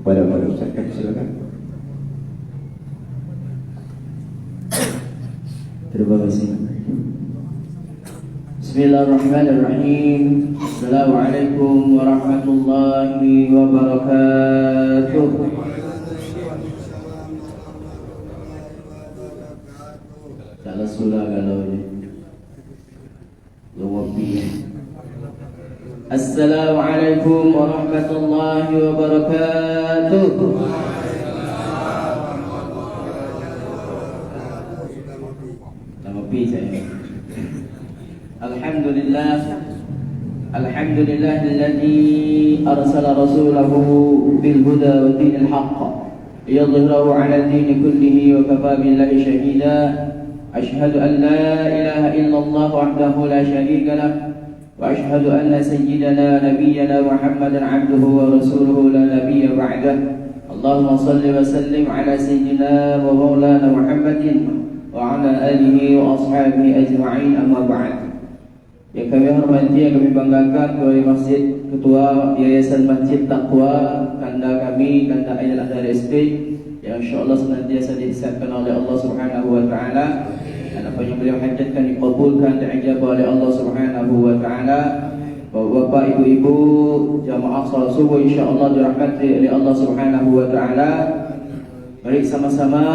Pada Ustaz, silakan. Terima kasih. Bismillahirrahmanirrahim. Assalamualaikum warahmatullahi wabarakatuh. Salah sulah kalau ini Luwabi. Assalamualaikum warahmatullahi wabarakatuh. Luwabi saya. Alhamdulillah. Alhamdulillahilladzi arsala rasulahu bil huda wa dinil haqq liyudhhirahu 'ala ad-din kullihi wa kafa billahi shahida. Ashhadu an la ilaha illallah wahdahu la syarika lah wa ashhadu anna sayyidana nabiyyana Muhammadan 'abduhu wa rasuluhu la nabiyya ba'dah. Allahumma shalli wa sallim 'ala sayyidina wa maulana Muhammadin wa 'ala alihi wa ashabihi ajma'in, amma ba'd. Yang kami hormati, yang kami banggakan Ketua Masjid, Ketua Yayasan Masjid Taqwa, Kanda kami, Kanda Ainul Azhar SP, yang insyaAllah senantiasa dihisabkan oleh Allah Subhanahu wa Ta'ala, dan apa yang beliau hajatkan dikabulkan dan ijabah oleh Allah Subhanahu wa Ta'ala. Bapak, ibu-ibu, jamaah salat subuh insyaAllah dirahmati oleh Allah Subhanahu wa Ta'ala. Mari sama-sama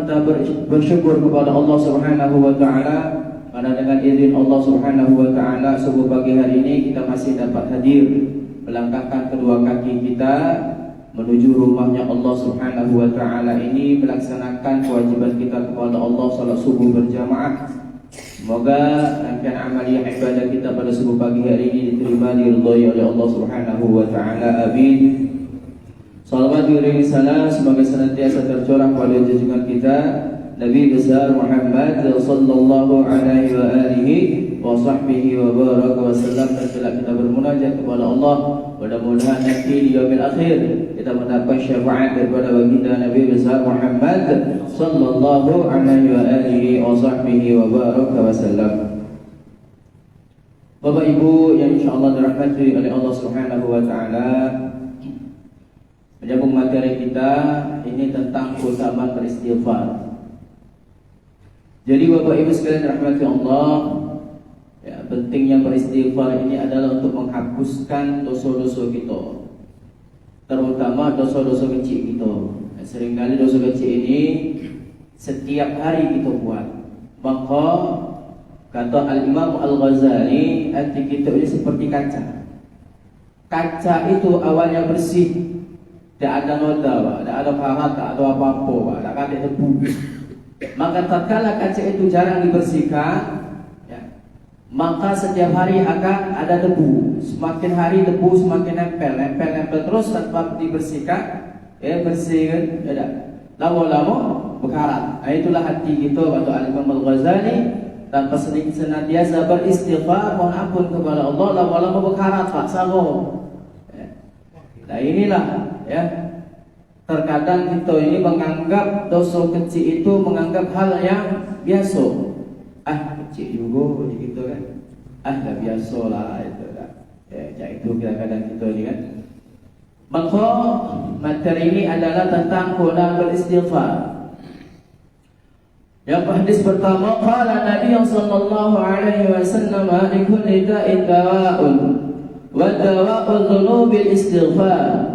kita bersyukur kepada Allah Subhanahu wa Ta'ala, karena dengan izin Allah Subhanahu wa Ta'ala subuh pagi hari ini kita masih dapat hadir, melangkahkan kedua kaki kita menuju rumahnya Allah Subhanahu wa Ta'ala ini, melaksanakan kewajiban kita kepada Allah salat subuh berjamaah. Semoga rangkaian amaliyah ibadah kita pada subuh pagi hari ini diterima, diridhai oleh Allah Subhanahu wa Ta'ala. Amin. Salawat dan salam semoga senantiasa tercurah pada junjungan kita Nabi besar Muhammad sallallahu alaihi wa alihi wa sahbihi wa baraka wa sallam. Setelah kita bermunajat kepada Allah, mudah-mudahan nanti di yaumil akhir kita mendapat syafaat daripada baginda Nabi besar Muhammad sallallahu alaihi wa alihi wa sahbihi wa baraka wa sallam. Bapak Ibu yang insyaallah dirahmati oleh Allah Subhanahu wa Ta'ala, menyambung materi kita ini tentang keutamaan beristighfar. Jadi Bapak Ibu sekalian dirahmati Allah, ya, pentingnya beristighfar ini adalah untuk menghapuskan dosa-dosa kita, terutama dosa-dosa kecil kita. Seringkali dosa kecil ini setiap hari kita buat. Maka kata Al-Imam Al-Ghazali, hati kita ini seperti kaca. Kaca itu awalnya bersih, tidak ada noda, tidak ada karat, tidak ada apa-apa, tidak ada debu. Maka tatkala kaca itu jarang dibersihkan, ya, maka setiap hari akan ada debu. Semakin hari debu semakin nempel terus tanpa dibersihkan, ya bersihkan, ya, lama-lama berkarat. Nah, itulah hati kita kata Al-Imam Al-Ghazali, tanpa senantiasa beristighfar mohon ampun kepada Allah, lama-lama berkarat Pak Sago. Ya. Nah inilah, ya. Terkadang kita ini menganggap dosa kecil itu menganggap hal yang biasa. Kecil juga gitu kan. Dah biasa lah itu kan. Ya, itu kadang-kadang kita ini kan. Maka materi ini adalah tentang keutamaan beristighfar. Yang hadis pertama, qala Nabi sallallahu alaihi wasallam, li kulli da'in dawa'un wa dawa'u dzunubil istighfar.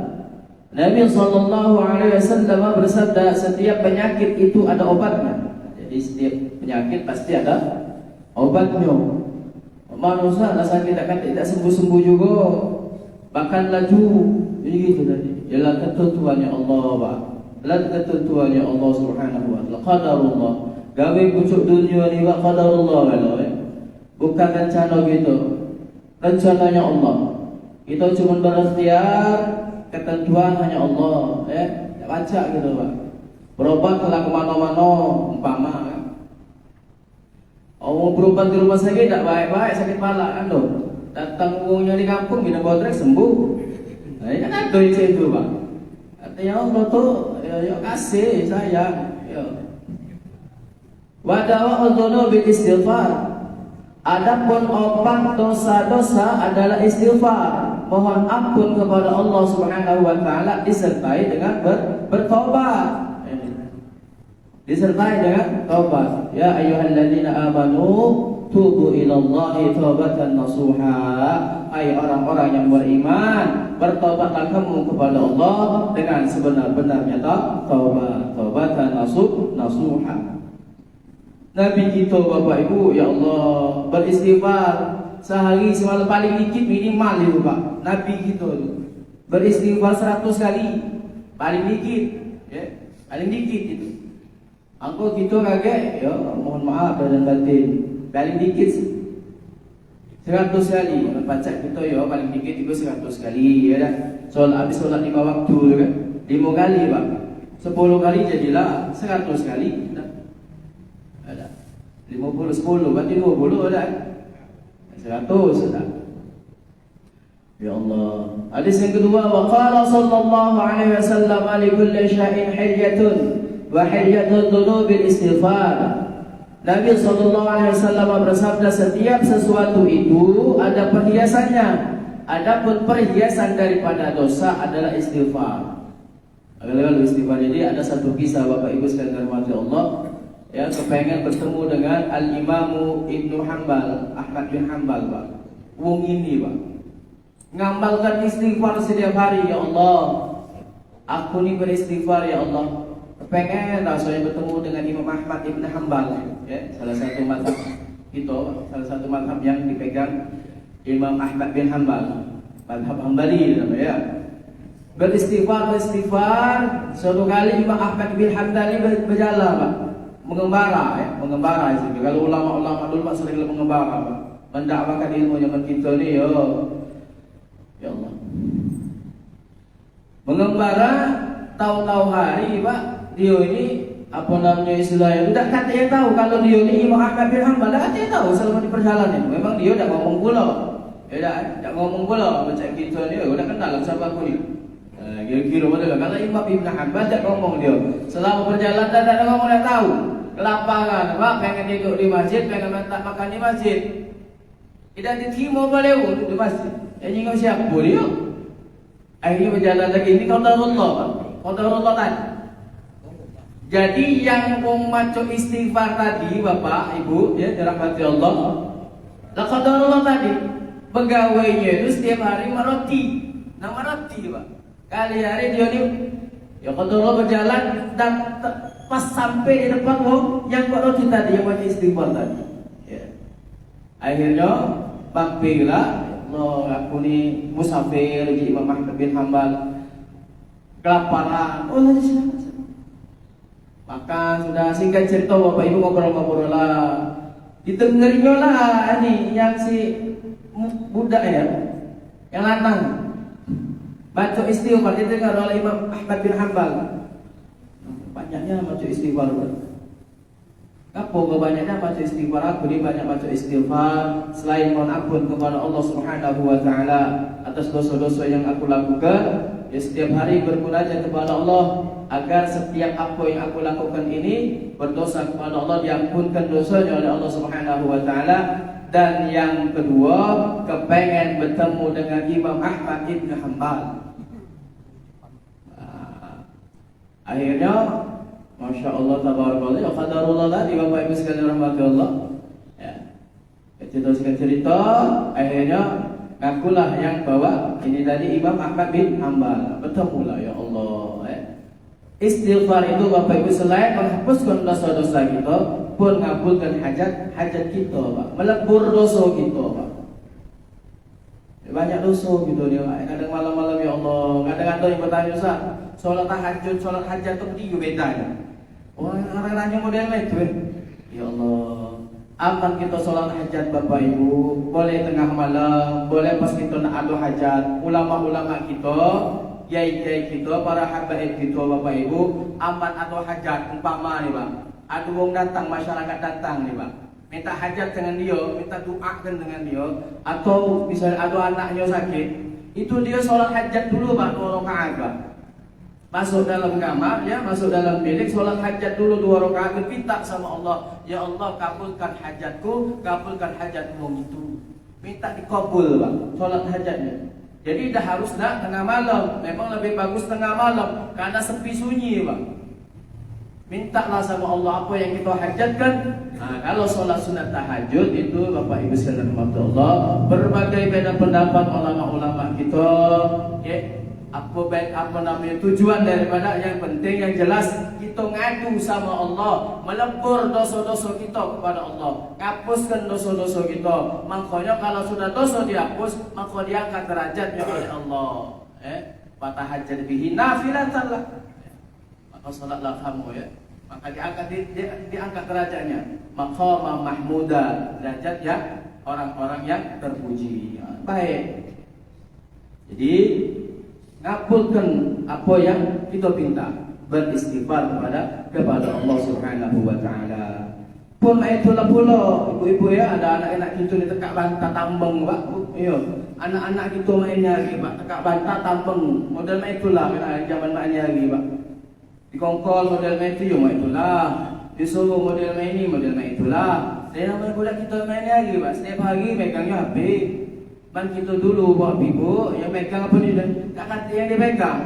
Nabi sallallahu alaihi wasallam bersabda, setiap penyakit itu ada obatnya. Jadi setiap penyakit pasti ada obatnya. Manusia rasa kita kan tidak sembuh-sembuh juga, bahkan laju. Jadi gitu tadi. Ialah ketentuannya Allah, Pak. Ialah ketentuannya Allah Subhanahu wa Ta'ala. Qadarullah. Gawe pucuk dunia ni wa qadarullah kalau bukan rencana gitu. Rencananya Allah. Kita cuma berikhtiar, ketentuan hanya Allah, ya. Baca gitu Pak. Berobat kalau kemana-mana umpama kan. Oh, berobat di rumah sakit tidak baik-baik, sakit kepala kan loh. Datang uangnya di kampung kita botrek sembuh. Nah, ini kan ada itu Pak. Artinya Allah tuh ya kasih sayang. Ya. Wa dawa'u dzunubil istighfar. Adapun obat dosa-dosa adalah istighfar, mohon ampun kepada Allah Subhanahu wa taala disertai dengan bertobat. Disertai dengan taubat. Ya ayyuhalladzina amanu tubu ilallahi taubatan nasuha. Hai orang-orang yang beriman, bertobatlah kamu kepada Allah dengan sebenar-benarnya taubat. Taubatan nasuha. Nabi kita Bapak Ibu, ya Allah, beristighfar sehari semalam paling dikit minimal itu Pak. Nabi kita beristighfar 100 kali paling dikit, ya, paling dikit itu. Angko kita kaget, ya mohon maaf dan batin, paling dikit 100 kali. Baca kita ya paling dikit itu 100 kali, ya dah. Habis solat 5 waktu tu kan, 5 kali Pak. 10 kali jadilah 100 kali. Ada 50 10 berarti 20 ada 100 ada. Ya Allah. Hadis yang kedua, wa qala sallallahu alaihi wasallam li kulli syai'in hilyatun wa hilyatul dhunubil istighfar. Nabi sallallahu alaihi wasallam bersabda, setiap sesuatu itu ada perhiasannya. Adapun perhiasan daripada dosa adalah istighfar. Kalau istighfar, jadi ada satu kisah Bapak Ibu sekalian rahmati Allah. Ya, kepengen bertemu dengan Al-Imamu Ibnu Hanbal, Ahmad bin Hanbal Pak. Wong ini Pak ngamalkan istighfar setiap hari. Ya Allah, aku ni beristighfar ya Allah. Kepengen rasanya bertemu dengan Imam Ahmad bin Hanbal, ya, salah satu mazhab itu, salah satu mazhab yang dipegang Imam Ahmad bin Hanbal, mazhab Hambali namanya ya. Beristighfar suatu kali Imam Ahmad bin Hanbal ini berjalan Pak, mengembara ya, mengembara itu. Kalau ulama-ulama dulu Pak sering mengembara Pak, mendakwakan ilmu zaman kita ni ya. Ya Allah. Mengembara tahu-tahu hari Pak, dia ini apa namanya istilahnya, tidak katanya tahu kalau dia ini Imam Ahmad bin Hanbal, tidak katanya tahu selama di perjalanan. Memang dia tidak ngomong pula. Ya tidak ngomong pula macam kita ni, udah kenal siapa aku ni. Kira-kira betul kalau Imam Ibn Hanbal tidak ngomong dia. Selama perjalanan tak ada ngomong, tak tahu. Kelaparan, Pak, pengen duduk di masjid, pengen makan di masjid. Tidak diterima beliau di masjid. Yang ingat siapa dia? Akhirnya berjalan lagi. Ini qadarullah Pak. Qadarullah tadi. Jadi yang maco istighfar tadi Bapak Ibu ya dirahmati Allah. La qadarullah tadi. Pegawainya itu setiap hari maroti. Nah maroti Pak. Kali hari dia ni ya qadarullah berjalan dan pas sampai di depan yang buat roti tadi, yang baca istighfar tadi. Ya. Akhirnya mampirlah. Allah, aku ni musafir di Imam Ahmad bin Hanbal, kelaparan. Oh, silakan. Makan sudah, singkat cerita Bapak Ibu ngobrol-ngobrol lah. Didengerinya lah ini yang si budak ya, yang lanang baca istighfar, didengar oleh Imam Ahmad bin Hanbal. Banyaknya baca istighfar. Apa banyaknya baca istighfar? Aku ni banyak baca istighfar selain mohon ampun kepada Allah Subhanahu wa taala atas dosa-dosa yang aku lakukan. Ya, setiap hari bermunajat kepada Allah agar setiap apa yang aku lakukan ini berdosa kepada Allah, diampunkan dosanya oleh Allah Subhanahu wa taala. Dan yang kedua, kepengen bertemu dengan Imam Ahmad bin Hanbal. Akhirnya Masya Allah, tabarakallah, ya qadarullah tadi Bapak Ibu sekalian rahmati Allah. Ya. Cerita, akhirnya akulah yang bawa ini tadi Imam Ahmad bin Hanbal. Bertemulah ya Allah. Ya. Istighfar itu Bapak Ibu selain menghapuskan dosa-dosa kita, pun ngabulkan hajat kita Pak. Melebur dosa kita Pak. Banyak dosa gitu dia. Kadang malam-malam ya Allah, kadang-kadang yang bertanya Ustaz, sholat tahajud, sholat hajat itu dia bedanya. Wah, orang-orangnya model itu. Ya Allah, aman kita sholat hajat Bapak Ibu, boleh tengah malam, boleh pas kita nak adu hajat. Ulama-ulama kita, kiai-kiai kita, para habaib kita Bapak Ibu, aman adu hajat. Umpama nih Bang, ada orang datang, masyarakat datang nih Bang, minta hajat dengan dia, minta doakan dengan dia, atau misalnya ada anaknya sakit, itu dia sholat hajat dulu Bang, 2 rakaat Bang. Masuk dalam kamar, ya, masuk dalam bilik, sholat hajat dulu 2 rakaat, minta sama Allah, ya Allah kabulkan hajatku, kabulkan hajatmu itu. Minta dikabul, Pak, sholat hajatnya. Jadi dah haruslah tengah malam, memang lebih bagus tengah malam karena sepi sunyi, Pak. Mintalah sama Allah apa yang kita hajatkan. Nah, kalau sholat sunat tahajud itu Bapak Ibu sekalian Allah, berbagai beda pendapat ulama-ulama kita, ya. Apa namanya tujuan daripada yang penting yang jelas kita ngadu sama Allah, melebur dosa-dosa kita kepada Allah, hapuskan dosa-dosa kita. Makanya kalau sudah dosa dihapus, maka diangkat derajatnya oleh Allah. Fatahajjad bihi nafilatan lah. Maka salatlah kamu, ya. Maka diangkat derajatnya. Maqama mahmuda, derajat yang orang-orang yang terpuji. Baik. Jadi ngabulkan apa yang kita minta, beristighfar kepada Allah Subhanahu wa taala. Pun itulah pula ibu-ibu, ya, ada anak-anak kita ni tekak bantah tambang, Pak. Yo, anak-anak kita mainnya lagi, Pak, tekak bantah tambang. Model main itulah kan zaman maknya lagi, Pak. Dikongkol model main itu, yo main itulah. Disuruh model main ini, model main itulah. Saya namanya budak kita main lagi, Pak. Setiap hari megangnya HP. Man kita dulu buat ibu yang megang apa ni dan tak kata yang dia pegang.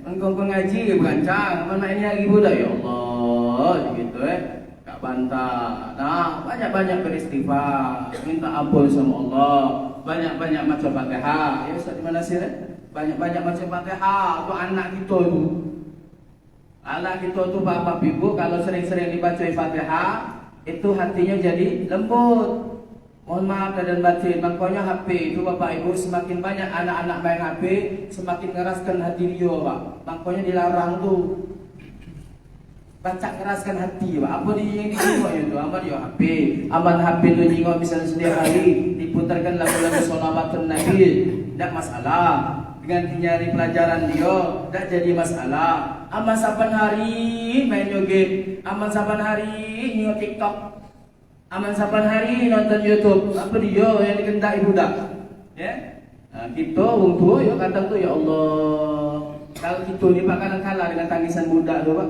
Engkau ngaji berancang, mana ini lagi budak, ya Allah, gitu tak bantah. Nah, banyak-banyak beristighfar, minta ampun sama Allah, banyak-banyak baca Fatihah. Ya Ustaz, di mana sih? Banyak-banyak baca Fatihah untuk anak kita itu. Anak kita tu bapak ibu kalau sering-sering dibaca Fatihah, itu hatinya jadi lembut. Mohon maaf dan batin, makanya HP itu Bapak Ibu semakin banyak anak-anak main HP, semakin keraskan hati dia, Pak. Makanya dilarang tuh. Baca keraskan hati, Pak. Apa dia yang dijenguk itu? Apa dia HP? Aman HP itu jenguk misalnya setiap hari diputarkan lagu-lagu sholawatun Nabi, tidak masalah. Dengan nyari pelajaran dia, tidak jadi masalah. Aman saban hari main game, aman saban hari nengok TikTok. Aman saban hari nonton YouTube. Apa dia yang dikendaki budak? Ya. Nah, kita wong tua ya kadang tu, ya Allah. Kalau kita ni Pak kadang kalah dengan tangisan budak tu, Pak.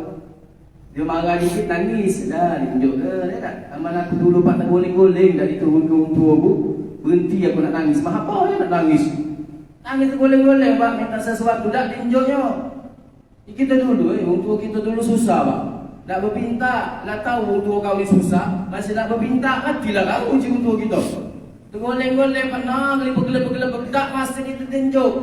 Dia marah dikit nangis dah ditunjuk. Dia tak. Aman aku dulu Pak tak guling-guling dah diturun ke wong tua aku. Berhenti aku nak nangis. Mah apa dia nak nangis? Nangis guling-guling, Pak, minta sesuatu dah ditunjuknya. Kita dulu wong tua kita dulu susah, Pak. Nak berpinta, nak tahu orang tua kau ni susah, masih nak berpinta, matilah kau uji orang tua kita. Tergoleng-goleng, pernah, gelap-gelap, tak masih kita tunjuk.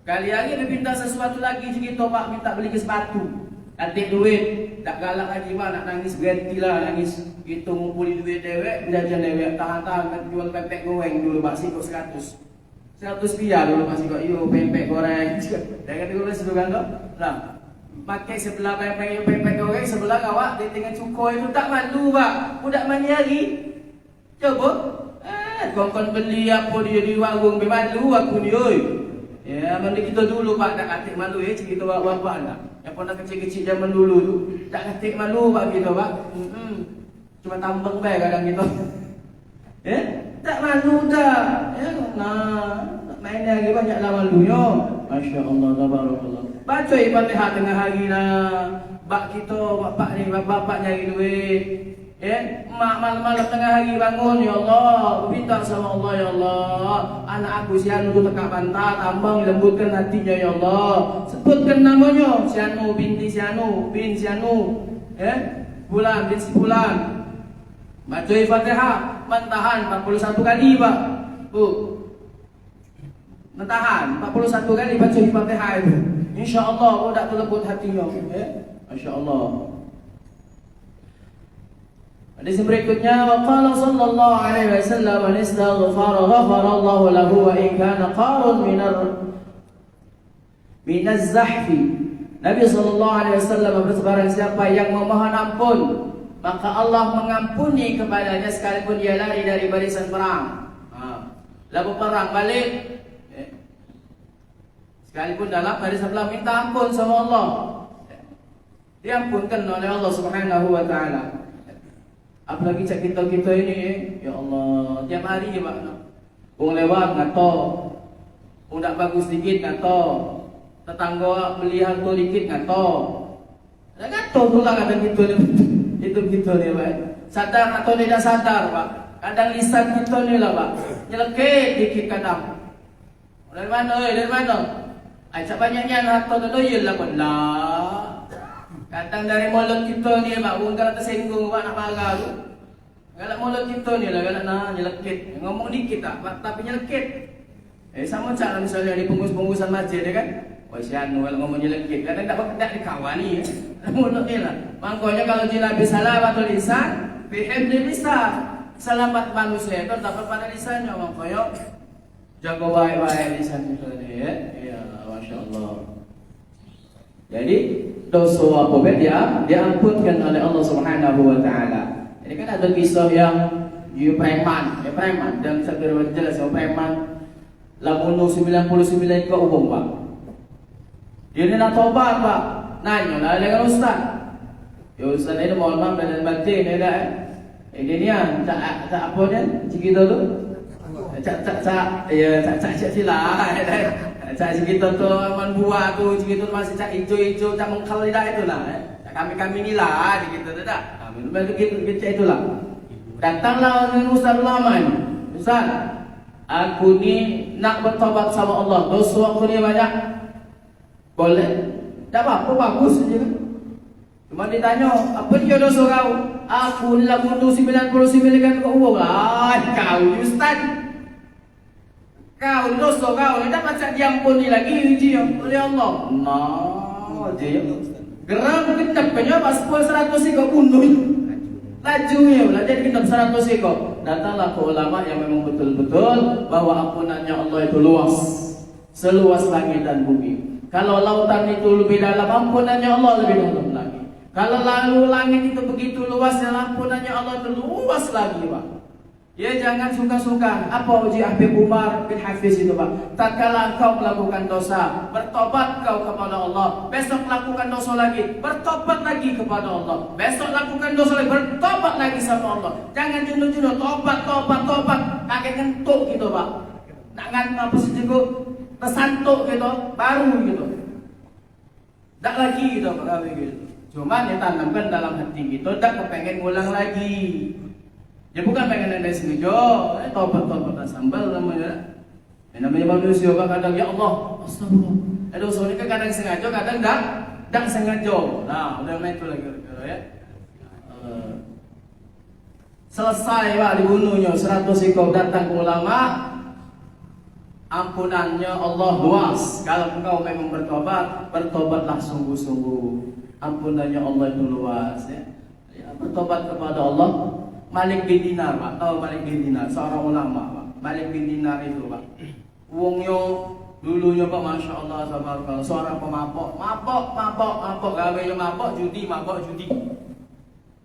Kali lagi berpinta sesuatu lagi kita, Pak, minta beli ke sepatu. Atik duit, tak galak lagi, Pak, nak nangis, berhentilah nangis. Kita ngumpulin duit dewek, belajar dewek, tahan-tahan, nak jual pempek goreng dulu, Pak, sikut 100. 100 rupiah dulu, Pak, sikut, iyo, pempek goreng. Jangan dulu sebelah tu, lah. Pakai sebelah pempek goreng, sebelah awak dia tengah cukur itu tak malu, Pak. Budak mani lagi. Coba. Kau beli apa dia di warung, malu aku ni, oi. Ya, mandi kita dulu, Pak, tak katik malu ya, kita bapak lah. Yang pernah kecil-kecil zaman dulu tu, tak katik malu, Pak, kita, Pak. Cuma tambang baik kadang kita. Tak malu dah. Ya, nah, main lagi banyaklah malunya. Masya Allah, tabarakallah. Baca Fatihah tengah hari lah. Bak kita, bapak ni, bapak nyari duit. Mak malam-malam tengah hari bangun, ya Allah, minta sama Allah, ya Allah. Anak aku si Anu tu tekak bantah, tambang, lembutkan hatinya, ya Allah. Sebutkan namanya, si Anu, binti si Anu, bin si Anu. Bulan, bin si Bulan. Baca Fatihah, mentahan 41 kali, Pak. Mentahan 41 kali baca Fatihah itu. InsyaAllah budak terlebut hatinya. Masya Allah. Hadis berikutnya, waqala sallallahu alaihi wasallam, man istaghfara ghafara Allahu lahu wa in kana qarun minaz zahfi. Nabi sallallahu alaihi wasallam bersebarang siapa yang memohon ampun, maka Allah mengampuni kepadanya sekalipun dia lari dari barisan perang. Lalu perang balik, sekalipun dalam barisan perang minta ampun sama Allah, diampunkan oleh Allah Subhanahu wa taala. Apalagi cak kita ini, ya Allah, tiap hari je, Pak. Orang lewat ngato, orang tak bagus sedikit ngato, tetangga beli harta dikit ngato. Dah ngato pula kadang gitu ni. Itu gitu ni Pak. Sadar atau tidak sadar Pak. Kadang lisan kita ni lah Pak. Nyelekit dikit kadang. Dari mana? Dari mana? Acak banyaknya harta tu yelah benar. Kadang dari mulut kita ni Pak, orang kalau tersinggung Pak nak marah tu. Galak mulut kita ni lah, galak nak nyelekit. Ngomong dikit tak, tapi nyelekit. Sama macam misalnya di pengus-pengusan masjid kan. Wah sian kalau ngomong nyelekit, kadang tak dikawan ni. Mulut ni lah. Makanya kalau di Nabi salawatul lisan, bihibdi lisan. Selamat manusia itu dapat pada lisannya. Makanya jaga baik-baik lisan kita ni ya. Ya, Masya Allah. Jadi dosa apa dia diampunkan oleh Allah Subhanahu wa taala. Ini kan ada kisah yang preman dan segera jelas preman lamun 99 ke umum Pak. Dia ni nak tobat Pak. Nanya lah dengan ustaz. Ya ustaz ini mohon maaf dan batin ya dah. Ini ni tak apa dia cerita tu. Cak sila. Cak cerita tu aman buah tu cerita tu masih cak hijau-hijau cak mengkal dah itulah. Kami ni lah gitu tak. Begitu itulah. Datanglah dengan Ustaz ulama ni. Ustaz, aku ni nak bertobat sama Allah. Dosa aku ni banyak. Boleh? Tak apa, bagus saja kan. Cuma ditanya, apa dia dosa kau? Aku lah bunuh 99 kan kau uang lah. Kau Ustaz. Kau dosa kau ni tak macam diampuni lagi uji oleh Allah. Nah, dia geram genap punya pas 100 ekor bunuh. Lajunya pula jadi genap 100 ekor. Datanglah ke ulama yang memang betul-betul bahwa ampunannya Allah itu luas. Seluas langit dan bumi. Kalau lautan itu lebih dalam, ampunannya Allah lebih dalam lagi. Kalau lalu langit itu begitu luas, ampunannya Allah itu luas lagi Pak. Ya jangan suka-suka. Apa uji Habib Umar bin Hafiz itu Pak? Tak kala kau melakukan dosa, bertobat kau kepada Allah. Besok lakukan dosa lagi, bertobat lagi kepada Allah. Besok lakukan dosa lagi, bertobat lagi sama Allah. Jangan jenuh-jenuh tobat. Kakek ngentuk gitu Pak. Nak ngantuk apa sejenguk, tersantuk gitu, baru gitu. Tak lagi gitu Pak. Gitu. Cuma dia tanamkan dalam hati kita, tak kepengen ngulang lagi. Ya bukan pengen ada sengaja, tobat sambal namanya. Namanya manusia kadang ya Allah, astagfirullah. Dosa ni kadang sengaja, kadang tak sengaja. Nah, udah main itu lagi ya. Selesai Pak dibunuhnya 100 ekor datang ke ulama. Ampunannya Allah luas. Kalau engkau memang bertobatlah sungguh-sungguh. Ampunannya Allah itu luas ya. Bertobat kepada Allah. Malik bin Dinar Pak, tahu Malik bin Dinar, seorang ulama Pak. Malik bin Dinar itu Pak, uangnya dulunya Pak, Masya Allah, tabarakallah, seorang pemabok, mabok, gawainya mabok, judi.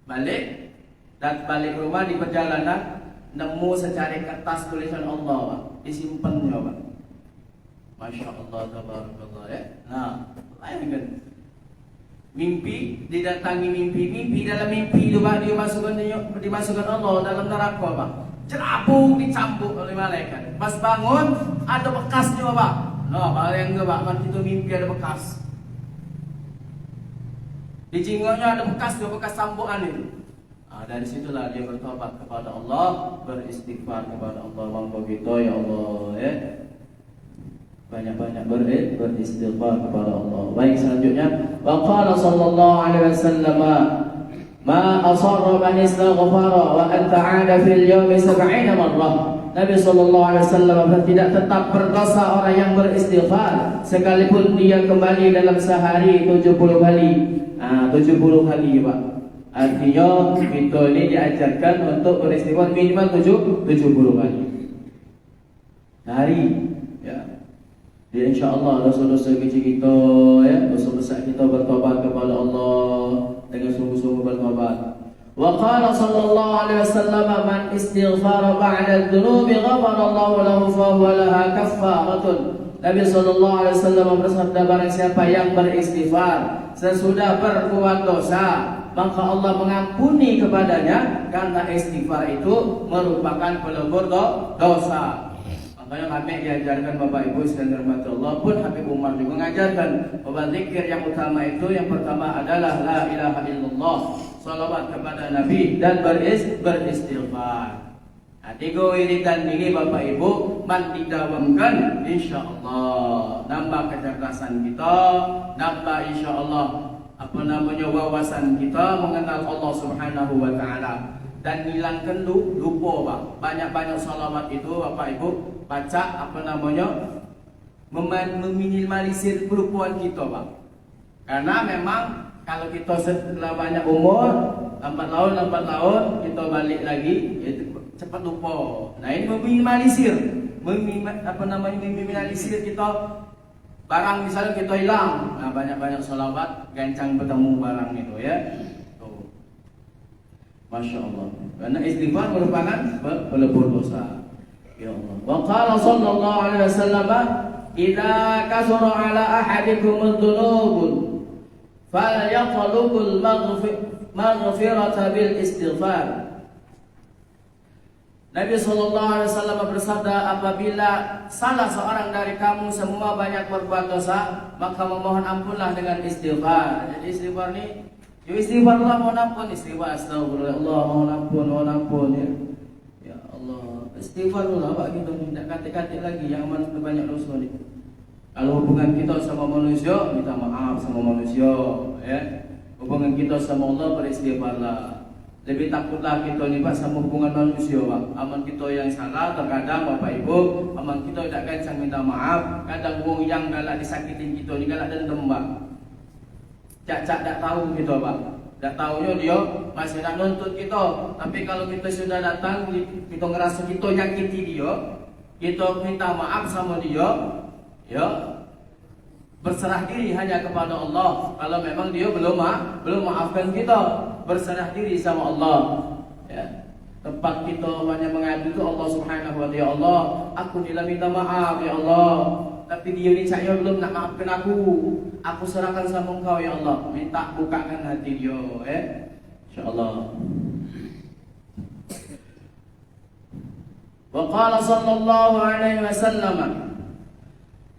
Balik rumah di perjalanan, nemu secari kertas tulisan Allah Pak, disimpannya Pak. Masya Allah, tabarakallah ya. Nah, bayangkan. Mimpi, didatangi mimpi dalam mimpi itu Pak dimasukkan Allah dalam neraka Pak. Cerabuk dicambuk oleh malaikat. Pas bangun ada bekasnya Pak. Nah, bayang ke Pak, kan itu mimpi ada bekas. Di jinggungnya ada bekas cambukan itu. Nah, dari situlah dia bertobat kepada Allah, beristighfar kepada Allah. Monggo kita ya Allah ya. Banyak-banyak beristighfar kepada Allah. Baik, selanjutnya wa qala sallallahu alaihi wasallam ma asarra man istaghfara wa anta 'ada fil yawmi 70 marrah. Nabi sallallahu alaihi wasallam tidak tetap berdosa orang yang beristighfar sekalipun dia kembali dalam sehari 70 kali. 70 kali Pak. Artinya kita ini diajarkan untuk beristighfar minimal 70 kali. Sehari ya. Jadi insyaAllah dosa-dosa kecil kita ya, dosa besar kita bertobat kepada Allah dengan sungguh-sungguh bertobat. Wa qala sallallahu alaihi wasallam man istighfara ba'da adh-dhunubi ghafara Allahu lahu fa huwa laha kaffaratun. Nabi sallallahu alaihi wasallam bersabda, barang siapa yang beristighfar sesudah berbuat dosa, maka Allah mengampuni kepadanya karena istighfar itu merupakan pelebur dosa. Makanya kami diajarkan Bapak Ibu sekalian rahmat Allah pun Habib Umar juga mengajarkan bahwa zikir yang utama itu yang pertama adalah la ilaha illallah, salawat kepada Nabi dan beristighfar. Nah, tiga wiridan ini Bapak Ibu man didawamkan insyaallah nambah kecerdasan kita, nambah insyaallah wawasan kita mengenal Allah Subhanahu wa taala dan hilangkan lupa Pak. Banyak-banyak salawat itu Bapak Ibu baca meminimalisir kelupaan kita Pak. Karena memang kalau kita setelah banyak umur, lambat laun kita balik lagi itu cepat lupa. Nah ini meminimalisir kita barang misalnya kita hilang. Nah banyak-banyak salawat gancang bertemu barang itu ya. Tuh. Masya Allah. Karena istighfar merupakan pelebur dosa. Ya Allah. Wa qala sallallahu alaihi wasallam, "Idza kasura ala ahadikum adh-dhunub, falyatlubul maghfirata bil istighfar." Nabi SAW bersabda, apabila salah seorang dari kamu semua banyak berbuat dosa, maka memohon ampunlah dengan istighfar. Jadi istighfar ni, istighfarlah mohon ampun, istighfar astagfirullah, mohon ampun ya. Ya Allah, istighfarlah Pak, kita tidak kata-kata lagi yang mana banyak dosa ni. Kalau hubungan kita sama manusia, minta maaf sama manusia ya. Hubungan kita sama Allah, beristighfarlah. Lebih takutlah kita ni Pak sama hubungan manusia Pak. Aman kita yang salah terkadang Bapak Ibu, aman kita tidak gancang minta maaf. Kadang wong yang galak disakitin kita ni galak dendam Pak. Cak tak tahu kita Pak. Tak tahunya dia masih nak nuntut kita. Tapi kalau kita sudah datang, kita ngerasa kita nyakiti dia, kita minta maaf sama dia, ya berserah diri hanya kepada Allah. Kalau memang dia belum maafkan kita, berserah diri sama Allah ya. Tempat kita hanya mengadu itu Allah Subhanahu wa ta'ala. Ya Allah, aku ni minta maaf ya Allah, tapi dia ni saya belum nak maafkan aku. Aku serahkan sama Engkau ya Allah. Minta bukakan hati dia ya. Insyaallah. Wa qala sallallahu alaihi wasallam,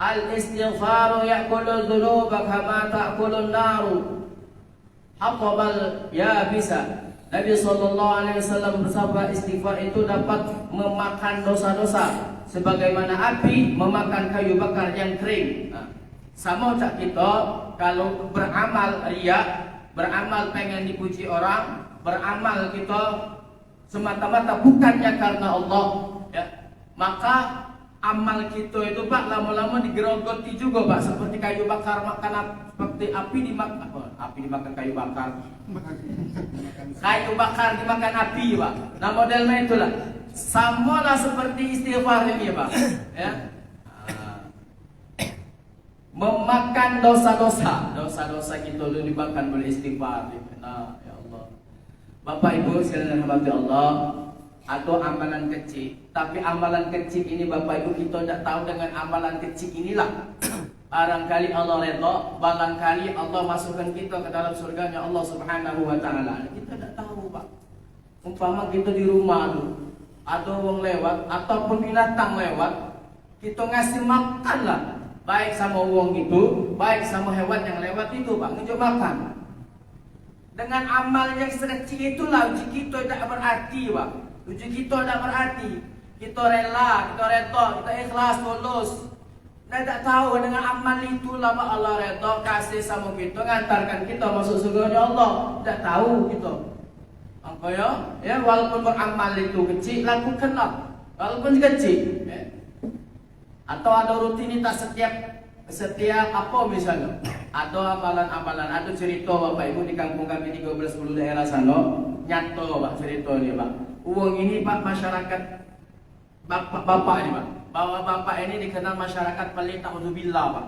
al-istighfaru ya'kulul dhunuba kama ta'kulun naru hatabal yabisa. Nabi SAW bersabda, istighfar itu dapat memakan dosa-dosa sebagaimana api memakan kayu bakar yang kering. Nah, sama cak kita kalau beramal riya, beramal pengen dipuji orang, beramal kita semata-mata bukannya karena Allah ya, maka amal kita itu Pak lama-lama digerogoti juga Pak, seperti kayu bakar makan, seperti api dimakan kayu bakar. Kayu bakar dimakan api Pak. Nah modelnya itulah. Sama lah seperti istighfar ini Pak. Ya. Memakan dosa-dosa kita dulu dimakan oleh istighfar. Nah, ya Allah. Bapak Ibu sekalian rahmati Allah, atau amalan kecil. Tapi amalan kecil ini Bapak Ibu kita tidak tahu dengan amalan kecil inilah barangkali Allah redha, barangkali Allah masukkan kita ke dalam surganya Allah Subhanahu wa ta'ala. Kita tidak tahu Pak. Umpama kita di rumah tu, atau orang lewat ataupun binatang lewat, kita ngasih makan lah, baik sama orang itu, baik sama hewan yang lewat itu Pak, ngejuk makan. Dengan amal yang sekecil itulah uji kita tidak berarti Pak. Uji kita tidak berarti. Kita rela, kita redha, kita ikhlas, tulus. Kita tak tahu dengan amal itulah Pak Allah redha kasih sama kita, ngantarkan kita masuk surganya Allah. Tidak tahu kita. Apa ya? Walaupun beramal itu kecil, lakukanlah. Walaupun kecil. Ya. Atau ada rutinitas setiap apa misalnya. Ada amalan-amalan, ada cerita Bapak Ibu di kampung kami 13 daerah sana. Nyata Pak cerita ni Pak. Uang ini Pak masyarakat Bapak ini Pak. Bahwa Bapak ini dikenal masyarakat pelit na'udzubillah Pak.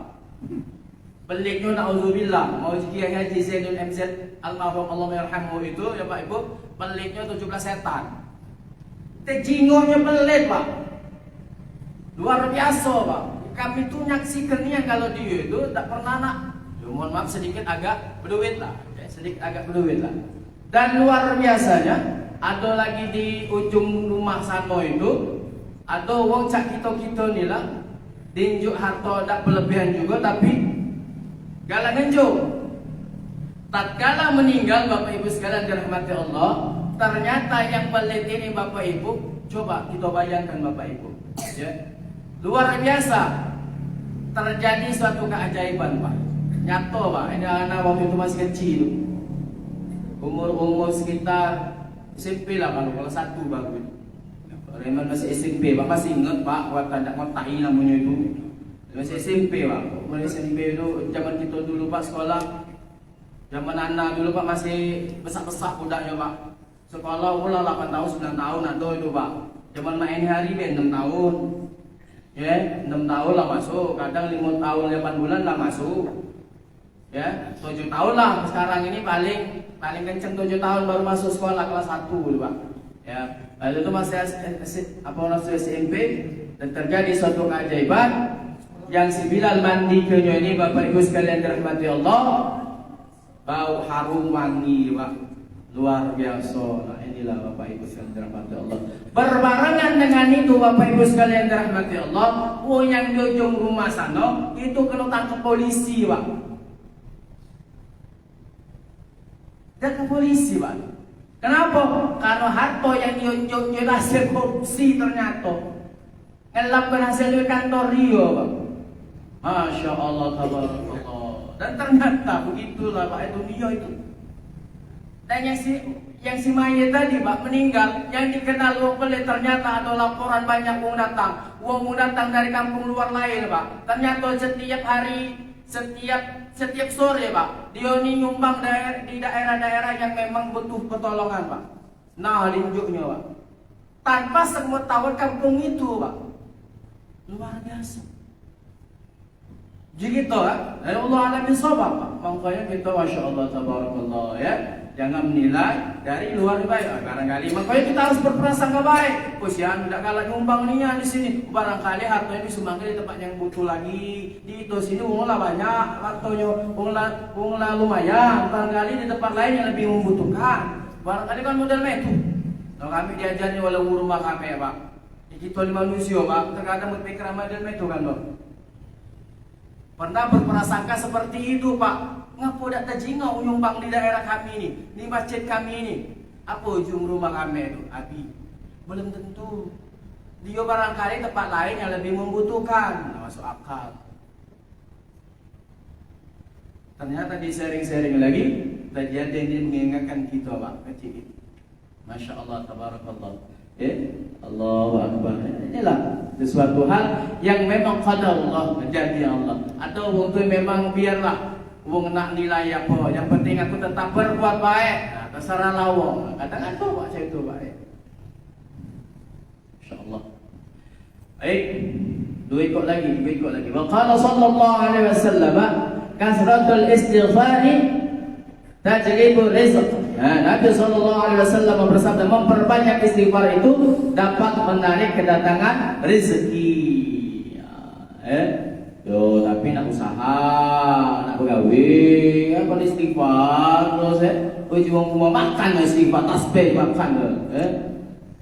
Pelitnya na'udzubillah. Mau Kiai Haji Zainul MZ almarhum Allah yarhamhu itu ya Pak Ibu, pelitnya 17 setan. Tejingonya pelit Pak. Luar biasa Pak. Kami tuh nyaksikannya kalau dia itu tak pernah nak. Mohon maaf sedikit agak berduit lah. Dan luar biasanya ada lagi di ujung rumah sana itu Atau wong cak kita ni lah dinjuk harta tak berlebihan juga, tapi galang ngenjuk. Tatkala meninggal Bapak Ibu sekalian dirahmati Allah, ternyata yang pelit ini Bapak Ibu, coba kita bayangkan Bapak Ibu, ya. Luar biasa. Terjadi suatu keajaiban Pak. Nyata Pak, ini anak waktu itu masih kecil. Umur sekitar SMP lah, kalau kelas 1 baru. Reman masih SMP, Pak masih ingat Pak, waktu tak ngotai namanya itu. Masih SMP Pak, mulai SMP itu zaman kita dulu Pak sekolah. Zaman anak dulu Pak masih besar-besar budaknya Pak. Sekolah ulah 8 tahun, 9 tahun ada itu Pak. Zaman main hari 6 tahun. Ya, 6 tahun lah masuk, kadang 5 tahun 8 bulan lah masuk. Ya, 7 tahun lah sekarang ini paling kenceng 7 tahun baru masuk sekolah kelas 1 gitu Pak. Ya, lalu itu masih SMP dan terjadi suatu keajaiban yang si Bilal mandi kenyo ini Bapak Ibu sekalian dirahmati Allah, bau harum wangi Pak, luar biasa. Nah, inilah Bapak Ibu sekalian dirahmati Allah. Berbarengan dengan itu Bapak Ibu sekalian dirahmati Allah, yang di ujung rumah sana itu kena tangkap polisi Pak. Dan ke polisi Pak. Kenapa? Karena harta yang diunjuknya hasil korupsi ternyata ngelapkan hasil dari kantor Rio Pak. Masya Allah, tabarakallah. Dan ternyata begitulah Pak, dunia itu. Dan yang si mayat tadi Pak meninggal, yang dikenal wong pelit ternyata ada laporan banyak wong datang dari kampung luar lain Pak. Ternyata setiap hari, setiap sore Pak, dia ini nyumbang di daerah-daerah yang memang butuh pertolongan Pak. Nah, linjuknya Pak, tanpa sepengetahuan kampung itu Pak. Luar biasa. Jadi gitu Pak, dari Allah alamin sobat Pak. Makanya kita Masya Allah tabarakallah ya, jangan menilai dari luar baik. Barangkali makanya kita harus berprasangka baik. Posisian tidak kalah nyumbang ninya di sini. Barangkali hartanya disumbangkan di tempat yang butuh lagi. Di itu sini lah banyak hartanya, lah lumayan. Barangkali di tempat lain yang lebih membutuhkan. Barangkali kan model itu. Kalau kami diajarnya walau rumah kami ya Pak. Kita di manusia Pak, terkadang berpikir model itu kan Pak. Pernah berprasangka seperti itu Pak. Ngapa tak terjingau nyumbang di daerah kami ini, di masjid kami ini? Apa ujung rumah kami itu? Abi, belum tentu. Dia barangkali tempat lain yang lebih membutuhkan. Nah, masuk akal. Ternyata di sharing-sharing lagi, kejadian ini mengingatkan kita Pak, kecil itu. Masya Allah, tabarakallah. Allahu Akbar. Inilah sesuatu hal yang memang qadar Allah, menjadi Allah. Atau waktu memang biarlah wong nak nilai apa, yang penting aku tetap berbuat baik. Nah, terserah lawang. Kadang ada Pak saya itu baik. Insyaallah. Baik. Dua ikut lagi. Wa qala sallallahu alaihi wasallam, kasratul istighfari tajlibur rizq. Nah, Nabi SAW bersabda, memperbanyak istighfar itu dapat menarik kedatangan rezeki. Tapi nak usaha, nak pegawai, apa istighfar terus ujung mau makan istighfar, tasbih makan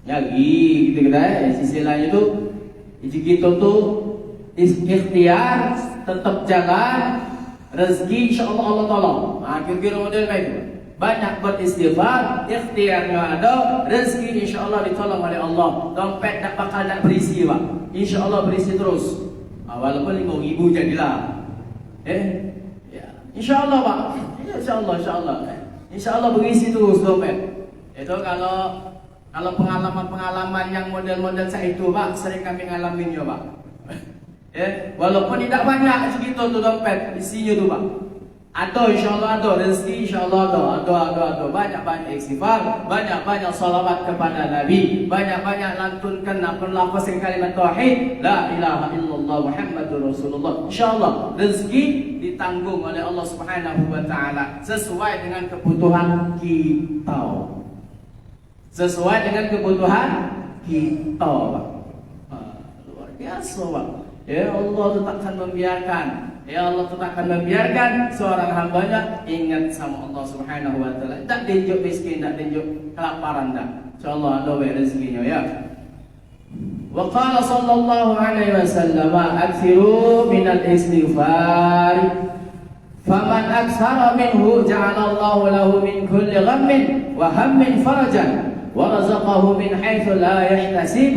nyagi gitu sisi lain itu kita tuh ikhtiar tetap jalan rezeki insyaallah Allah tolong. Nah, kira-kira model itu. Banyak beristighfar, ikhtiarnya ada, rezeki insyaallah ditolong oleh Allah. Dompet tak bakal nak berisi Pak. Insyaallah berisi terus. Walaupun 5.000 jadilah. Ya. Insyaallah Pak. Insyaallah. Insyaallah berisi terus dompet. Itu kalau pengalaman-pengalaman yang model-model saya itu Pak, sering kami ngalaminnya Pak. Walaupun tidak banyak segitu tuh dompet, isinya tuh Pak. Ada insyaallah ada rezeki, insyaallah ada banyak istighfar, banyak salawat kepada Nabi, banyak lantunkan lafaz kalimat tauhid la ilaha illallah Muhammadur Rasulullah. Insyaallah rezeki ditanggung oleh Allah Subhanahu wa taala sesuai dengan kebutuhan kita. Sesuai dengan kebutuhan kita, Pak. Luar biasa, Pak. Ya Allah tetap akan membiarkan seorang hambanya ingat sama Allah Subhanahu wa taala. Tak tunjuk miskin, tak tunjuk kelaparan dah. Insyaallah ada rezekinya ya. Wa qala sallallahu alaihi wasallam, "Aktsiru minal istighfar. Faman aktsara minhu ja'alallahu lahu min kulli ghammin wa hammin farajan wa razaqahu min haitsu la yahtasib."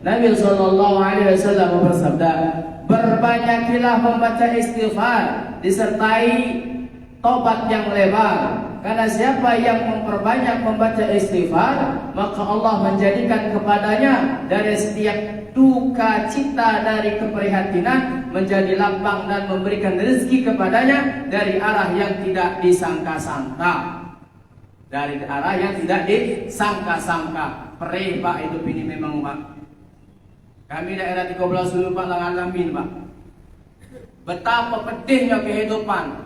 Nabi sallallahu alaihi wasallam bersabda, "Berbanyakilah membaca istighfar disertai tobat yang lebar. Karena siapa yang memperbanyak membaca istighfar, maka Allah menjadikan kepadanya dari setiap duka cita, dari keprihatinan menjadi lapang dan memberikan rezeki kepadanya dari arah yang tidak disangka-sangka." Dari arah yang tidak disangka-sangka. Perih Pak, hidup ini memang Pak. Kami daerah 13 dulu Pak, ngalamin Pak. Betapa pedihnya kehidupan.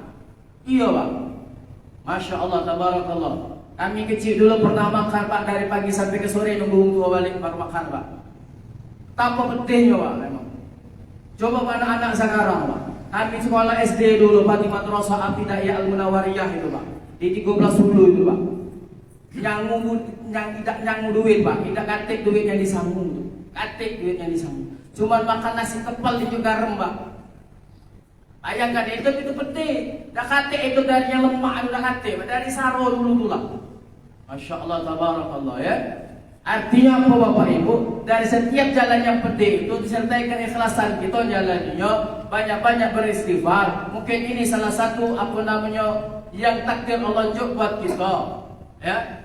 Iya Pak. Masya Allah, tabarakallah. Kami kecil dulu pernah makan Pak, dari pagi sampai ke sore nunggu tua balik baru makan Pak. Tanpa pedihnya Pak memang. Coba anak-anak sekarang Pak. Kami sekolah SD dulu Pak, di Madrasah Abtidaiyah Al-Munawwariyah itu Pak. Di 13 dulu itu Pak. Yang tidak nyanggu duit Pak, tidak katik duitnya disambung tuh. Katik duitnya disambung. Cuman makan nasi kepal itu garam Pak. Bayangkan itu pedih. Dah kate itu dari yang lemah, dah kate dari saro dulu tulah. Masya Allah, tabarakallah ya. Artinya apa Bapak Ibu? Dari setiap jalan yang pedih itu disertai keikhlasan kita jalannya, banyak-banyak beristighfar. Mungkin ini salah satu yang takdir Allah jauh buat kita. Ya.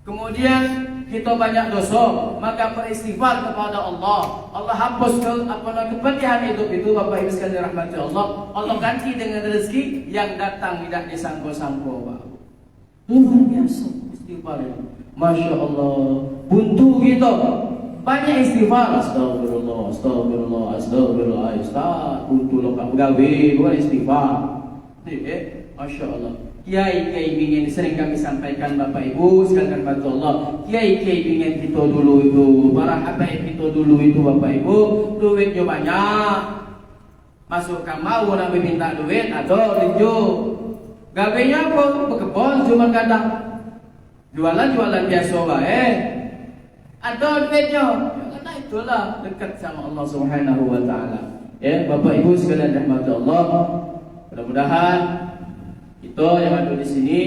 Kemudian kita banyak dosa, maka beristighfar kepada Allah. Allah hapus kepedihan hidup itu Bapak Ibu sekalian rahmati Allah. Allah ganti dengan rezeki yang datang tidak disangka-sangka Pak. Luar biasa istighfar itu. Masya Allah. Buntu kita banyak istighfar. Astagfirullah, astagfirullah, astagfirullah. Buntu lokal gawe, bukan istighfar. Masya Allah. Kiai-kiai ingin sering kami sampaikan Bapak Ibu sekalian rahmati Allah. Kiai-kiai ingin kita dulu itu, para habaib kita dulu itu Bapak Ibu, duitnya banyak. Masuk kamar orang minta duit atau rinjo. Gabenya apa? Berkebun cuma kadang. Jualan biasa bae. Ada duitnya. Karena itulah dekat sama Allah Subhanahu wa taala. Ya, Bapak Ibu sekalian rahmati Allah. Mudah-mudahan kita yang ada di sini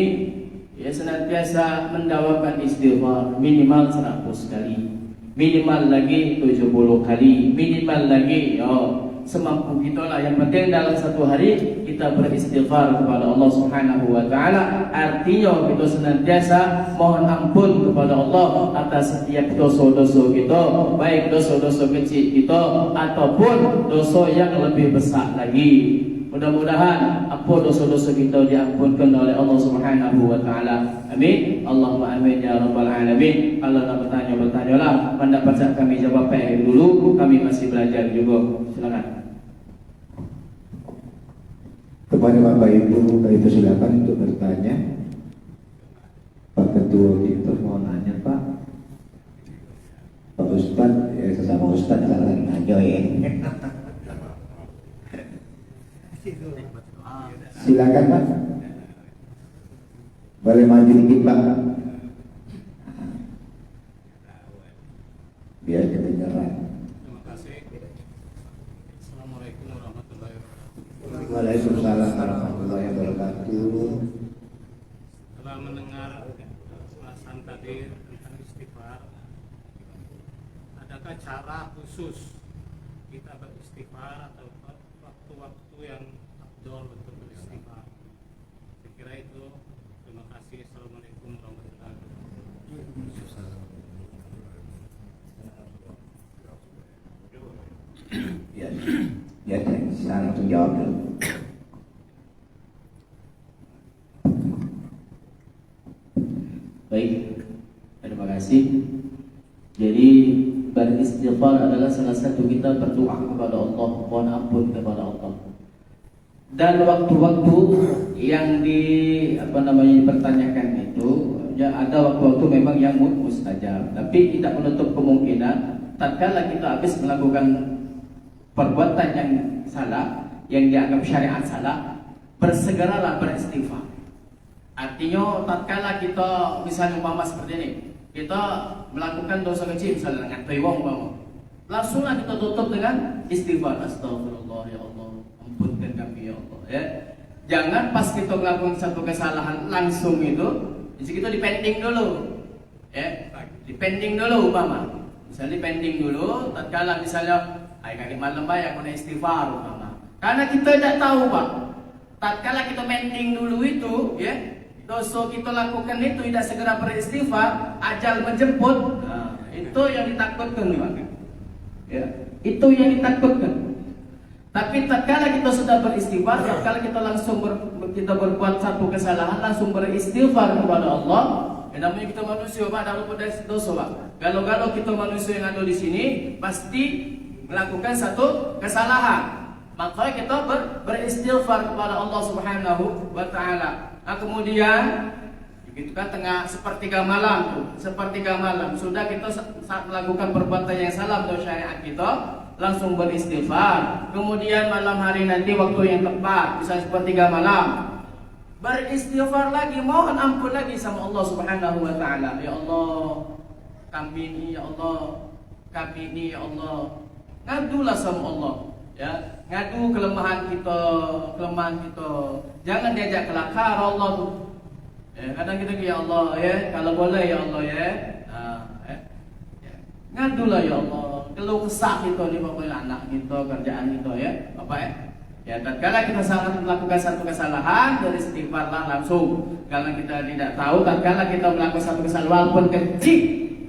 ya senantiasa mendawakan istighfar minimal 100 kali, minimal lagi 70 kali, minimal lagi semampu kita lah. Yang penting dalam satu hari kita beristighfar kepada Allah Subhanahu wa taala. Artinya kita senantiasa mohon ampun kepada Allah atas setiap dosa-dosa kita, baik dosa-dosa kecil kita ataupun dosa yang lebih besar lagi. Mudah-mudahan apa dosa-dosa kita diampunkan oleh Allah Subhanahu wa taala. Amin. Allahumma amin ya rabbal alamin. Kalau nak bertanyalah. Mendapat kami jawab dulu. Kami masih belajar juga. Silakan. Kepada Bapak Ibu, itu silakan untuk bertanya. Pak Ketua kita mau nanya Pak. Pak Ustad, ya sesama Ustad saling aja ya. Silakan Pak. Boleh maju dikit Pak. Biar kedengaran. Terima kasih. Assalamualaikum warahmatullahi wabarakatuh. Waalaikumsalam warahmatullahi wabarakatuh. Setelah mendengar ulasan tadi tentang istighfar, adakah cara khusus kita beristighfar atau waktu-waktu yang afdol untuk beristighfar? Saya kira itu. Terima kasih. Assalamualaikum warahmatullahi wabarakatuh. Ya, saya langsung jawab dulu. Baik, terima kasih. Jadi beristighfar adalah salah satu kita berdoa kepada Allah, mohon ampun kepada Allah. Dan waktu-waktu yang dipertanyakan itu, ya ada waktu-waktu memang yang mustajab, tapi tidak menutup kemungkinan tatkala kita habis melakukan perbuatan yang salah, yang dianggap syariat salah, bersegeralah beristighfar. Artinya tatkala kita misalnya umpama seperti ini, kita melakukan dosa kecil misalnya dengan wong langsunglah kita tutup dengan istighfar. Astagfirullah ya Allah, ampunkan kami ya Allah ya. Jangan pas kita melakukan satu kesalahan langsung itu, kita dipending dulu. Ya, dipending dulu umpama. Misalnya dipending dulu, tatkala misalnya kaget malam bayar kena istighfar umpama. Karena kita tidak tahu, Pak. Tatkala kita pending dulu itu, ya, dosa kita lakukan itu tidak segera beristighfar, ajal menjemput. Nah, itu yang ditakutkan, Pak. Ya, itu yang ditakutkan. Tapi tatkala kita sudah beristighfar, tatkala kita langsung kita berbuat satu kesalahan, langsung beristighfar kepada Allah. Yang namanya kita manusia, Pak, dalam pada dosa, Pak. Kalau kita manusia yang ada di sini pasti melakukan satu kesalahan. Maka kita beristighfar kepada Allah Subhanahu wa taala. Nah, kemudian itu kan tengah sepertiga malam sudah kita saat melakukan perbuatan yang salah menurut syariat kita, langsung beristighfar. Kemudian malam hari nanti waktu yang tepat, bisa sepertiga malam, beristighfar lagi, mohon ampun lagi sama Allah Subhanahu wa taala. Ya Allah, kami ini ya Allah, ngadulah sama Allah, ya, ngadu kelemahan kita. Jangan diajak kelakar Allah tuh. Ya, kadang kita ya Allah ya, kalau boleh ya Allah ya. Ngadulah ya Allah, keluh kesah kita nih pokoknya anak kita, kerjaan kita ya, Bapak ya. Ya, tatkala kita sangat melakukan satu kesalahan, dari istighfarlah langsung. Kalau kita tidak tahu, tatkala kita melakukan satu kesalahan walaupun kecil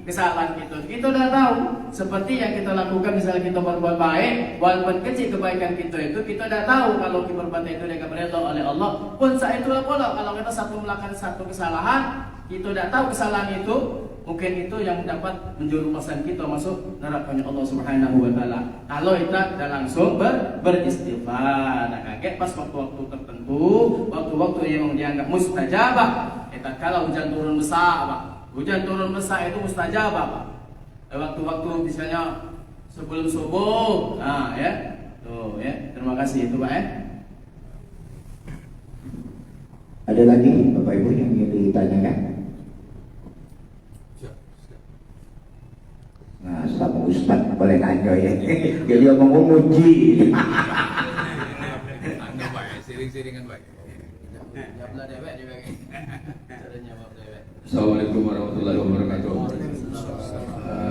kesalahan kita udah tahu. Seperti yang kita lakukan, misalnya kita berbuat baik, walaupun kecil kebaikan kita itu, kita udah tahu kalau kita berbuat itu dikabari oleh Allah. Pun saat itulah pula kalau kita melakukan satu kesalahan, kita udah tahu kesalahan itu, mungkin itu yang dapat menjerumuskan kita masuk nerakanya Allah Subhanahu wa taala. Kalau kita tidak langsung beristighfar, nah kaget pas waktu-waktu tertentu, waktu-waktu yang dianggap mustajabah. Kalau hujan turun besar, Pak. Hujan turun besar itu mustajabah, Pak. Waktu-waktu misalnya sebelum subuh, nah ya, tuh ya. Terima kasih itu, Pak ya. Ada lagi Bapak Ibu yang ingin ditanyakan? Nah, sama Ustaz boleh nanya ya. Jadi omong memuji. Anda baik, sering-seringan baik. Jawablah dewek juga. Caranya jawab dewek. Assalamualaikum warahmatullahi wabarakatuh.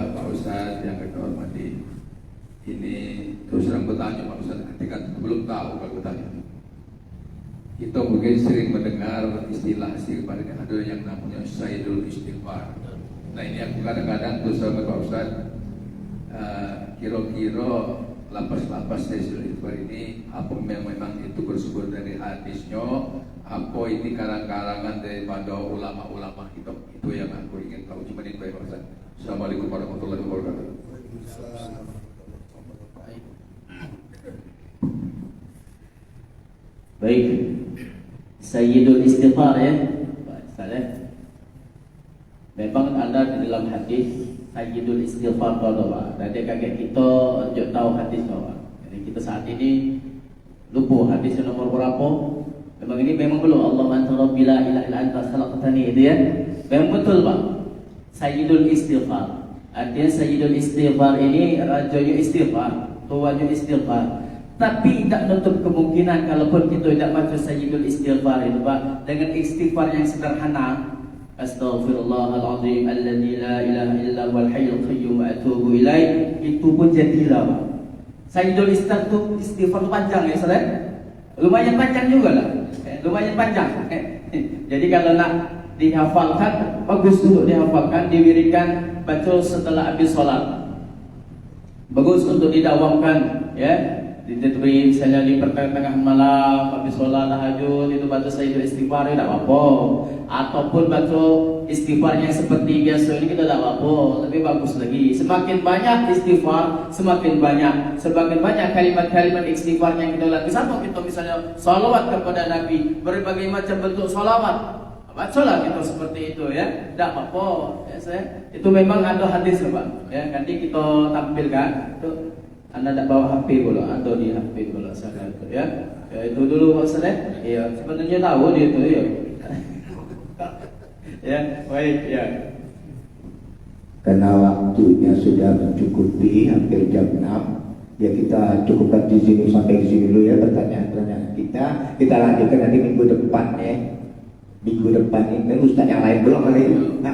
Pak Ustaz yang kita hormati, ini terus terang bertanya Pak Ustaz, ketika belum tahu kalau bertanya. Kita mungkin sering mendengar istilah istighfar ini, ada yang namanya Sayyidul Istighfar. Nah, ini aku kadang-kadang terus sama Pak Ustaz, kira-kira lapas-lapas Sayyidul Istighfar ini apa memang itu bersumber dari hadisnya, apa ini karang-karangan daripada ulama-ulama itu yang aku ingin tahu. Cuma itu Pak Ustaz. Assalamualaikum warahmatullahi wabarakatuh. Baik, Sayyidul Istighfar ya, Pak Saleh. Memang ada di dalam hadis Sayyidul Istighfar Pak. Nanti kaget kita untuk tahu hadis Pak. Jadi kita saat ini lupa hadis nomor berapa. Memang ini memang belum Allah anta rabbi la ilaha illa anta khalaqtani itu ya. Memang betul Pak. Sayyidul Istighfar. Artinya Sayyidul Istighfar ini rajanya istighfar, tuanya istighfar. Tapi tidak menutup kemungkinan kalaupun kita tidak baca Sayyidul Istighfar itu Pak, dengan istighfar yang sederhana, Astaghfirullahaladzim alladzi la ilaha illa huwal hayyul qayyum wa atubu ilaih, itu pun jadilah Pak. Sayyidul Istighfar itu panjang ya Ustaz. Lumayan panjang juga lah. Lumayan panjang. Jadi kalau nak dihafalkan, bagus untuk dihafalkan, diwiridkan, baca setelah habis sholat. Bagus untuk didawamkan ya. Diberi misalnya di pertengahan malam habis sholat tahajud itu baca Sayyidul Istighfar tidak apa-apa, ataupun baca istighfar yang seperti biasa ini kita tidak apa-apa, lebih bagus lagi. Semakin banyak istighfar, semakin banyak kalimat-kalimat istighfar yang kita lakukan. Sama kita misalnya salawat kepada Nabi, berbagai macam bentuk salawat, bacalah kita seperti itu ya, tidak apa-apa ya, itu memang ada hadis Pak ya. Nanti kita tampilkan itu. Anda tidak bawa HP pula atau di HP pula saya itu ya. Ya itu dulu Pak Ustaz. Iya, sebenarnya tahu dia itu ya. Ya, baik ya. karena waktunya sudah mencukupi hampir jam 6. Ya kita cukupkan di sini sampai di sini dulu ya pertanyaan-pertanyaan kita. Kita lanjutkan nanti minggu depan ya. Minggu depan ini Ustaz yang lain belum kali ini.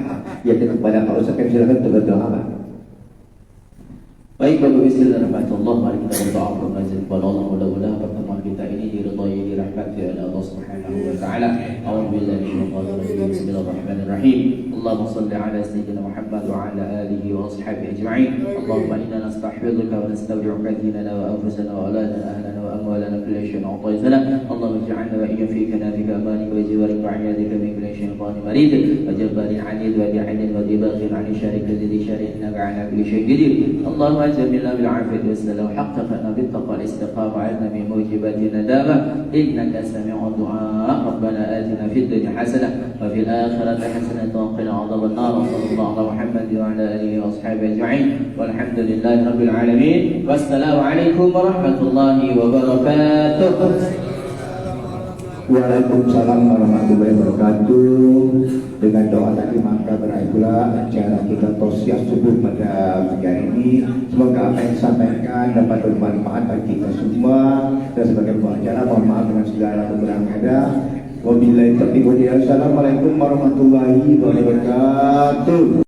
Ya kita kepada Pak Ustaz kami silakan untuk berdoa Pak. Baik Bapak Bismillahirrahmanirrahim. Mari kita berdoa meminta kepada Allah, mudah-mudahan pertemuan kita ini diridhai dirahmati oleh Allah Subhanahu wa taala. A'udzubillahi minasyaitonir rajim. Bismillahirrahmanirrahim. Allahumma shalli ala sayyidina Muhammad wa ala alihi wa ashabihi ajma'in. Allahumma inna nastahfizuka wa nastawdi'uka dinana wa anfusana wa auladana ahlana wa amwalana kulli shay'in a'taytana. Allahumma ij'alna wa iyyakum fi kanafika amanika wa jiwarik wa 'iyadika min kulli shaytanin marid wa jabbarin 'anid wa bi'ainin wa dibaghin 'an syarika alladhi syarikna ala kulli shay'in qadir. Allahumma جميلنا بالعافية والسلام حققنا بالتقوى الاستقامة وعدنا من موجبات الندامة إنك سميع الدعاء ربنا آتنا في الدنيا حسنة وفي الآخرة حسنة وقنا عذاب النار وصلى الله على محمد وعلى آله وأصحابه أجمعين والحمد لله رب العالمين والسلام عليكم ورحمة الله وبركاته. Waalaikumsalam warahmatullahi wabarakatuh. Dengan doa tadi maka berakhir pula acara kita tausiah subuh pada pagi hari ini. Semoga apa yang disampaikan dapat bermanfaat bagi kita semua. Dan sebagai pengacara mohon maaf dengan segala kekurangan ada. Wabillahi taufiq wal hidayah. Assalamualaikum warahmatullahi wabarakatuh.